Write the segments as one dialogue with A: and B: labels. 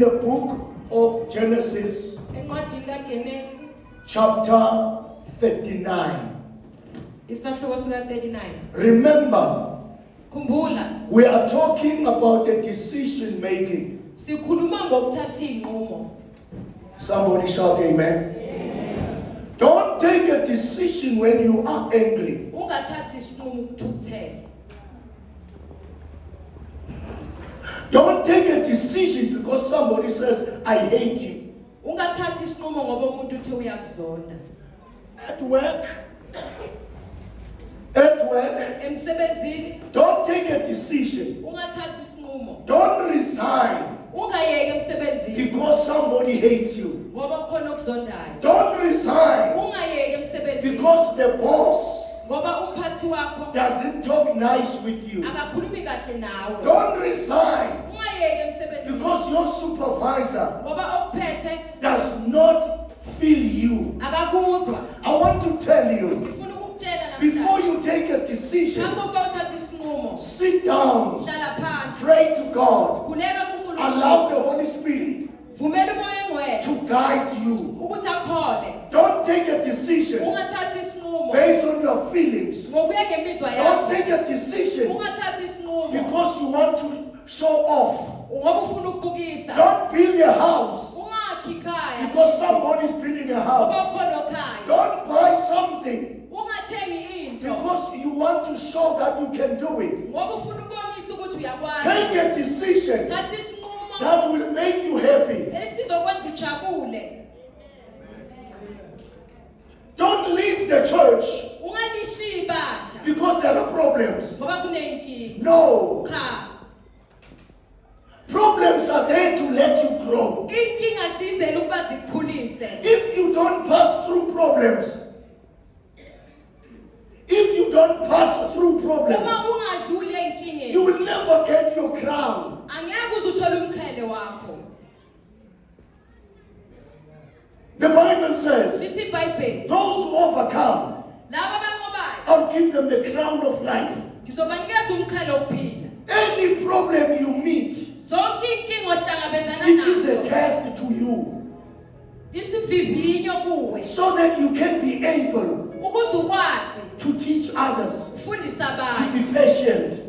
A: The book of Genesis, chapter 39. Remember, we are talking about the decision making. Somebody shout amen. Don't take a decision when you are angry. Don't take a decision because somebody says, I hate you. At work, don't take a decision. Don't resign because somebody hates you. Don't resign because the boss doesn't talk nice with you. Don't resign because your supervisor does not feel you. I want to tell you, before you take a decision, sit down, pray to God, allow the Holy Spirit to guide you. Don't take a decision based on your feelings. Don't take a decision because you want to show off. Don't build a house because somebody's building a house. Don't buy something because you want to show that you can do it. Take a decision that will make you happy. Don't leave the church because there are problems. No. Problems are there to let you grow. If you don't pass through problems, you will never get your crown. The Bible says, those who overcome, I'll give them the crown of life. Any problem you meet, it is a test to you, so that you can be able to teach others, to be patient.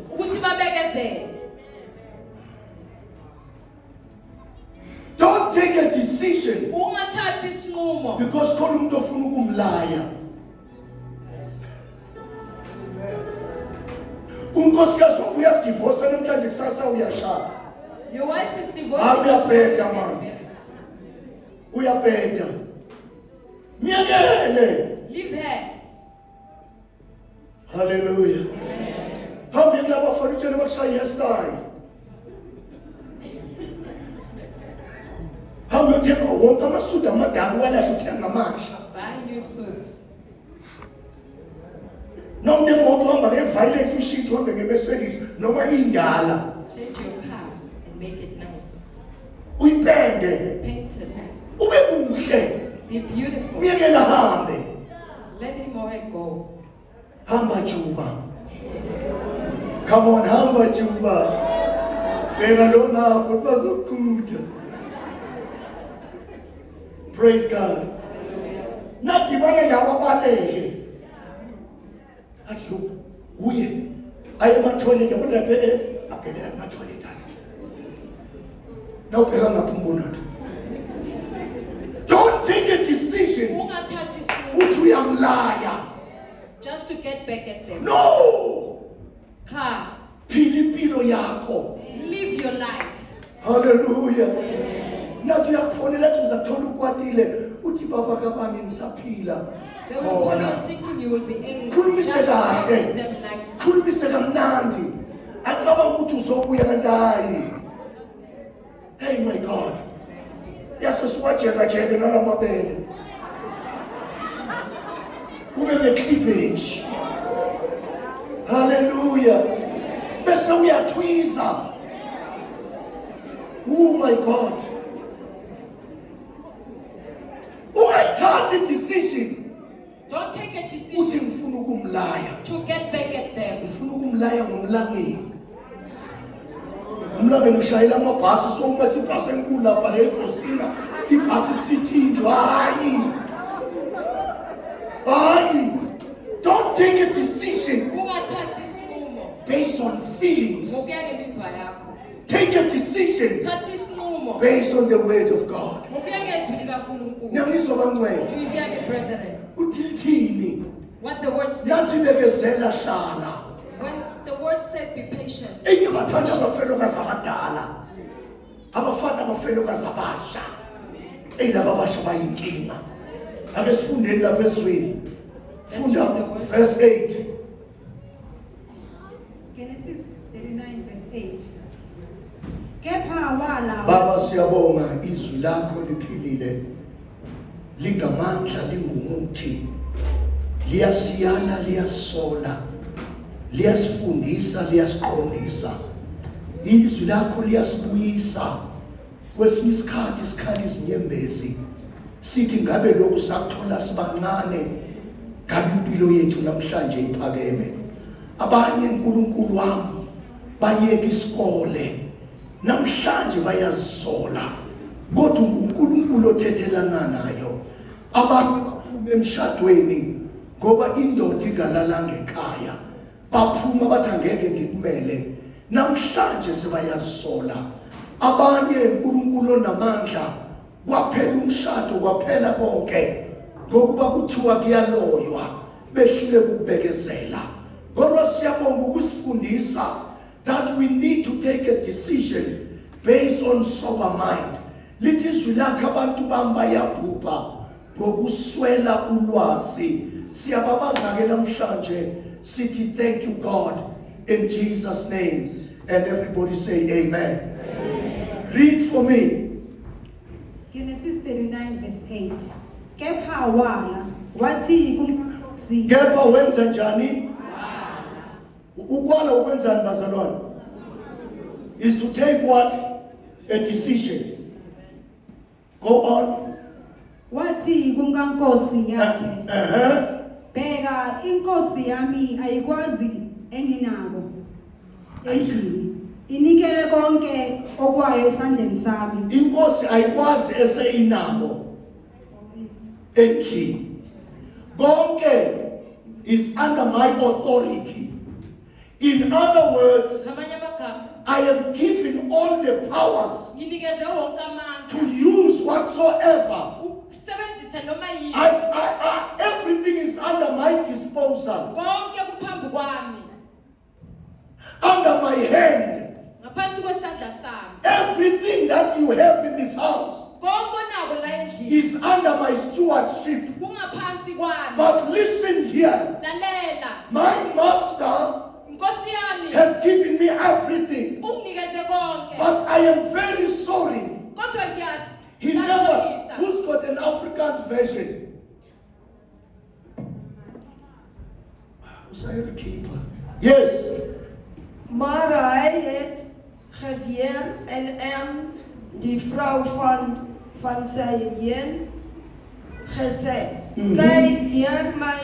A: Don't take a decision because
B: your wife is divorced. Leave her.
A: Hallelujah. How many love for each other? How many tell me what I'm a suit and madam when I should tell my mash?
B: Buy new suits.
A: No, no more to have a violent issue to have a Mercedes. No more in Gala.
B: Change your car and make it nice.
A: We paint it.
B: Paint it. Be beautiful. Let him or her go.
A: Hamba Juba. Come on, Hamba Juba. It was so good. Praise God. Not the one in our ballet. I am a toilet. I'm a toilet. No, don't take a decision we are liar
B: just to get back at them.
A: No.
B: Live your life.
A: Hallelujah. Nathi yakufonela uzathola ukwatile uthi baba kabani nisaphila.
B: They will call you thinking you will be angry.
A: Khulumise kahle. Khulumise kamnandi. Acabanga ukuthi uzobuya kanti hayi. Hey my God. Yasesiwajeka jeke nalamabele. Ube ne-cleavage. Hallelujah. Bese uyatwiza. Oh my God. Ungayithatha decision.
B: Don't take a decision to get back at them. Mna ngishayela amabhasi so uma sibhasi enkulu lapha le Christina ibhasi sithi hayi. Don't take a decision
A: ungathathi isinqumo
B: based on feelings.
A: ngokuya ngemizwa yakho.
B: Take a decision
A: Thatha isinqumo
B: based on the word of God.
A: ngokuya ngezwi likaNkulunkulu.
B: Nyangizwa bangcwele.
A: Do you hear me, brethren?
B: Uthini
A: What the word says.
B: nathi bekezela hlala.
A: When the word says be patient.
B: Enye bathanda abafelokazi abadala. Abafana abafelokazi abasha. Laba basha bayinkinga. Ake sifundeni lapha ezweni. Funda verse 8.
C: Genesis 39 verse 8. Kepha wala
B: Baba siyabonga izwi lakho liphilile. Lingamandla lingumuthi. Liyasiyala liyasola. Liyasifundisa liyasiqondisa. Izwi lakho liyasibuyisa. Kwesinye isikhathi sikhali izinyembezi. Sithi ngabe lokhu sakuthola sibancane. Ngabe impilo yethu namhlanje iphakeme. Abanye uNkulunkulu wami bayeka isikole. Namhlanje bayazisola. Kodwa uNkulunkulu othethelana nayo. Abantu baphuma emshadweni ngoba indoda ingalalanga ekhaya. Baphuma bathi angeke ngikumele. Namhlanje sebayazisola. Abanye uNkulunkulu onamandla kwaphela umshado kwaphela konke. Ngokuba kuthiwa kuyaloywa behlule ukubekezela. Kodwa siyabonga ukusifundisa that we need to take a decision based on sober mind. Lithi izwi lakhe abantu bami bayabhubha ngokuswela ulwazi. Siyababaza ke namhlanje sithi thank you God in Jesus name, and everybody say amen. Read for me.
C: Genesis 39 verse 8. Kepha wala wathi kumsi.
B: Kepha wenza njani? Ukwala ukwenzani bazalwane? Is to take what? A decision. Go on.
C: Wathi kumkankosi yakhe. Bheka inkosi yami ayikwazi enginako. Endlini. Inikele konke okwayo esandleni sami.
B: Inkosi ayikwazi eseyinabo. Endlini. Konke is under my authority. In other words, I am given all the powers to use whatsoever. Everything is under my disposal. Under my hand. Everything that you have in this house is under my stewardship. But listen here. My master has given me everything. But I am very sorry. He never. Who's got an Afrikaans version? Who's a keeper? Yes.
D: Maar hij het geweer en die vrouw van zijn gezegd. Kijk, dier mij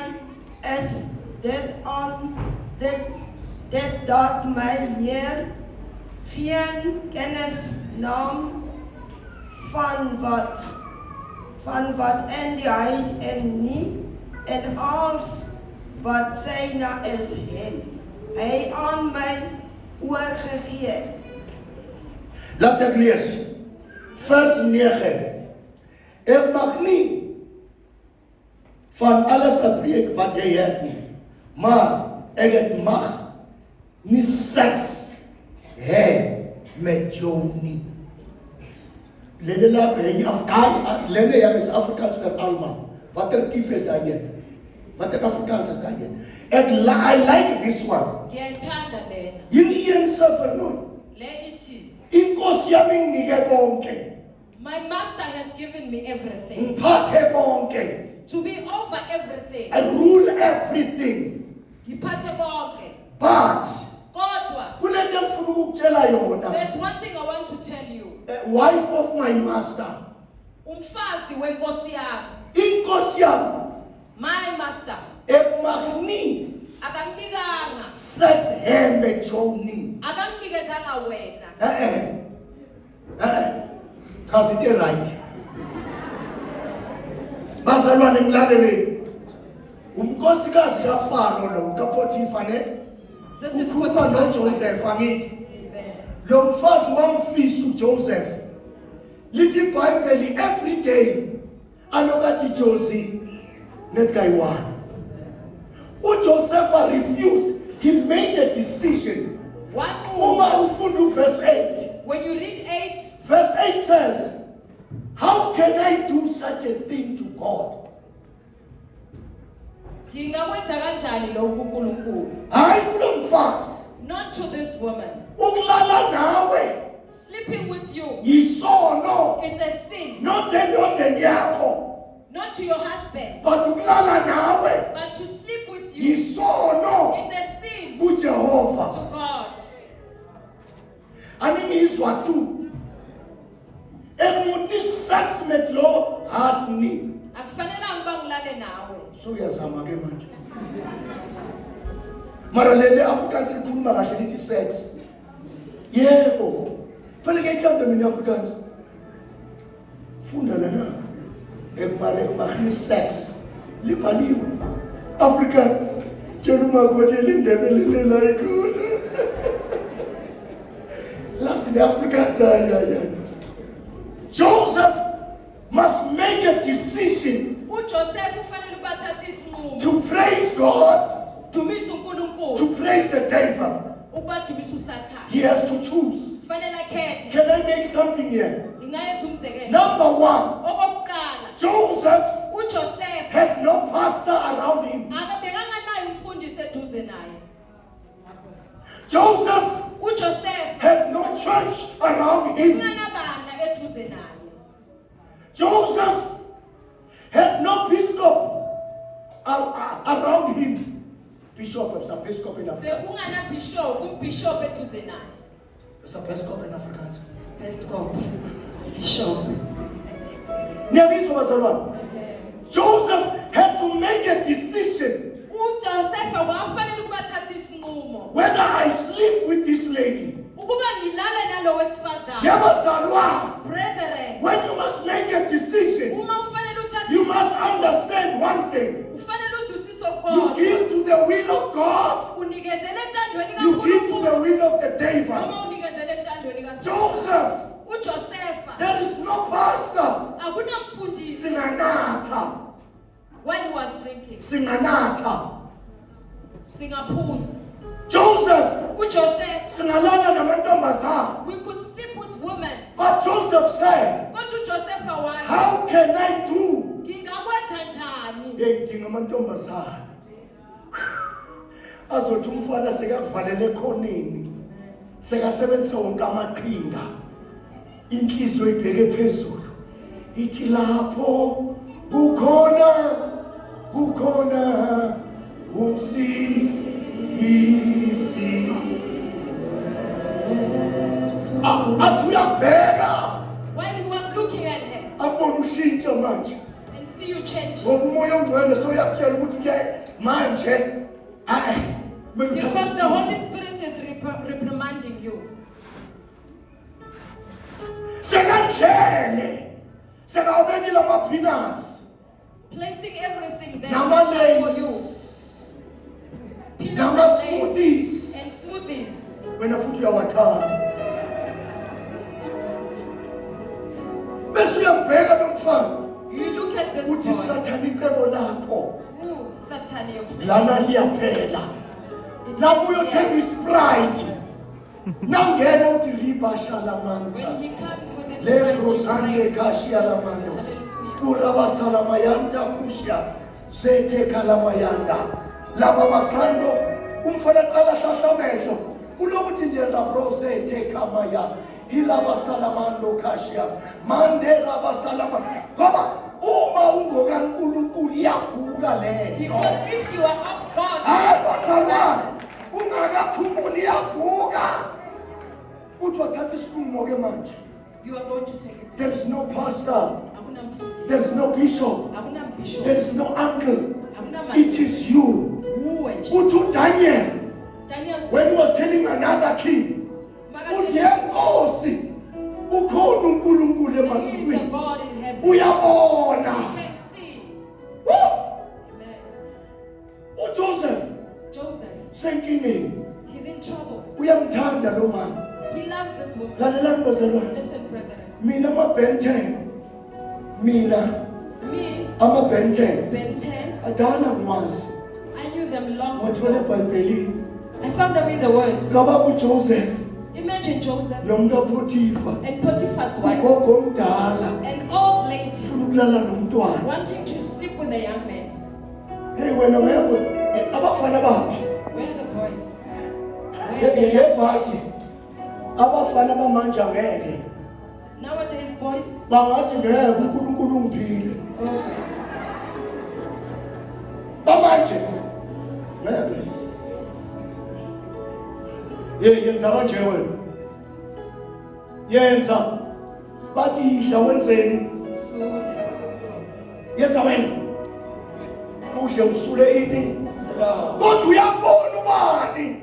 D: is dit aan dit dat mij hier geen kennis nam van wat in die huis en niet en alles wat zijn is het. Hij aan mij oorgegeven.
B: Laat ek lees. Vers 9. Ek mag nie van alles afbreek wat jy het nie. Maar ek het mag nie seks hê met jou nie. Lele la ben lele ja is Afrikaans vir almal. Watter tipe is daai een? Watter Afrikaans is daai een? I like this one. Yini een suffer nooit. Inkosi yami nginike konke.
A: My master has given me everything.
B: Ngiphathe konke.
A: To be over everything.
B: I rule everything.
A: Ngiphathe konke.
B: But
A: Kodwa,
B: kunento engifuna ukukutshela yona.
A: there's one thing I want to tell you.
B: Wife of my master.
A: Umfazi wenkosi yami.
B: Inkosi yami.
A: My master.
B: Ek mag nie
C: Akamnikanga.
B: Sex hembe Johnny.
C: Akamnikezanga wena.
B: Cause it is right. Bazalwane mlaleli. Umkhosikazi kaFaro lo kaPotifa ne. Ukhuluma noJoseph angithi. Lo mfazi wamfisa uJoseph. Lithi iBhayibheli every day alokathi Josie net guy one. uJoseph refused. He made a decision. Uma ufunda verse 8.
C: When you read 8,
B: verse 8 says, how can I do such a thing to God?
C: Ngingakwenza kanjani lokhu uNkulunkulu?
B: Hayi kulo mfazi.
C: Not to this woman.
B: Ukulala nawe.
C: Sleeping with you.
B: Yisono.
C: It's a sin.
B: Not yakho.
C: Not to your husband.
B: But ukulala nawe.
C: But to sleep with you.
B: Yisono.
C: It's a sin.
B: KuJehova.
C: To God.
B: Aningizwa tu. Emuthi sex met lo hadni.
C: Akufanelanga bangilale nawe.
B: So uyazama ke manje. Mara lele Afrikaans likhuluma kahle lithi sex. Yebo. Phela ke ithanda mina Afrikaans. Funda lana. Ekumari sex. Libhaliwe. Afrikaans. Tshela umakoti elindebele la ikhona. Last in Afrikaans ay. Joseph must make a decision to praise God, to praise the devil. He has to choose. Can I make something here? Number one, Joseph had no pastor around him. Joseph had no church around him. Joseph had no bishop around him. Bishop is a bishop in Afrikaans. It's a bishop in Afrikaans.
C: Bishop.
B: Joseph had to make a decision. Whether I sleep with this lady.
C: Brethren,
B: when you must make a decision, you must understand one thing. You give to the will of God. You give to the will of the devil. Joseph, there is no pastor. Singanatha.
C: When he was drinking.
B: Singanatha.
C: Singapore.
B: Joseph, we could
C: sleep with women.
B: But Joseph said,
C: go to Joseph for one.
B: How can I do? Azothi umfana sekavalele khoneni sekasebenzisa wonke amaqhinga inhliziyo ibheke phezulu ithi lapho kukhona umsindisi athi uyabheka.
C: When he was looking at her
B: abona ushintsha manje
C: and see you change,
B: ngoba umoya ongcwele soyakutshela ukuthi ke manje
C: because the Holy Spirit is reprimanding you.
B: Sekandlele sekawubekile ama-peanuts,
C: placing everything there
B: for
C: you.
B: Peanuts
C: and smoothies.
B: Wena futhi uyawathanda bese uyambheka lo mfana.
C: You look at this
B: uthi
C: boy.
B: Sathane icebo lakho
C: Satan,
B: lana liyaphela nabuyo thenga isprite nangena uthi riba shalamanta
C: when he comes with his
B: le brosande kashia lamando uraba salamayanta kushia zete kalamayanda laba basando umfana qala hlahlamehlo ulokuthi nje rabrose te kamaya hilaba salamando kashia mande raba salama baba uma ungokaNkulunkulu iyavuka lento.
C: Because if you are of God,
B: basala ungakaphumuli iyavuka. Uthi wathatha isinqumo ke manje.
C: You are going to take it.
B: There is no pastor. There is no bishop. There is no uncle. It is you. uthi Daniel, when he was telling another king, uthi enkosi ukhona uNkulunkulu
C: there is a
B: emazulwini
C: God in heaven.
B: uyabona.
C: He can see. Amen.
B: uJoseph
C: Joseph,
B: senkingeni
C: he's in trouble.
B: uyamthanda lo mama.
C: He loves this woman.
B: Lalelani bazalwane,
C: Listen, brethren.
B: mina ama-Ben 10 mina
C: Me,
B: ama-Ben 10
C: Ben 10,
B: adala ngwazi
C: I knew them long
B: wathole
C: before.
B: ebhayibhelini
C: I found them in the word.
B: kababa uJoseph
C: Imagine Joseph
B: nomntu kaPotifa
C: and Potiphar's wife,
B: ugogo omdala
C: an old lady,
B: ufuna ukulala nomntwana.
C: wanting to sleep with a young man.
B: Hey wena mewe abafana baphi
C: Where are the boys? Where are the young
B: yebhaki abafana bamanje angeke
C: Nowadays, boys,
B: bangathi ngeke uNkulunkulu ungiphile
C: oh my
B: bamanje ngeke yenza kanje wena yenza bathi ihla wenzeni
C: God, soon.
B: yenza wena udle usule ini
C: Lord.
B: kodwa uyabona ubani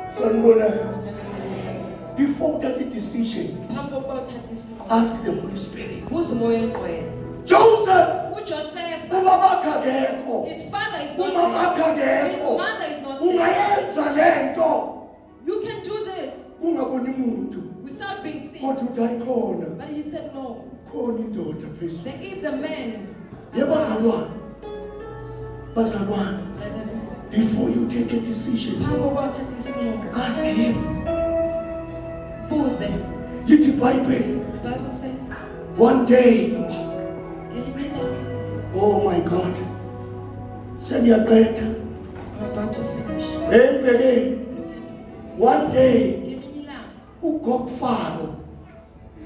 B: sanibona. Before that decision, ask the Holy Spirit. Joseph,
C: Joseph,
B: ubabakha akekho,
C: his father is
B: umama
C: not there. His
B: akekho,
C: mother is not there.
B: ungayenza lento
C: You can do this
B: ungaboni umuntu
C: without being seen.
B: kodwa uthi ayikhona
C: But he said, no,
B: khona indoda phezulu.
C: there is a man.
B: Yebazalwane, bazalwane,
C: Brethren,
B: before you take a decision, ask him.
C: Buze.
B: Lithi Bible,
C: The Bible says,
B: one day,
C: Elimila,
B: oh my God, seniyaqeda.
C: I'm about to finish.
B: Empeleni, one day,
C: Elimila,
B: ugogo Faro,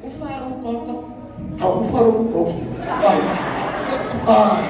C: Ufaro Gogo,
B: ufaro ugogo, ay God.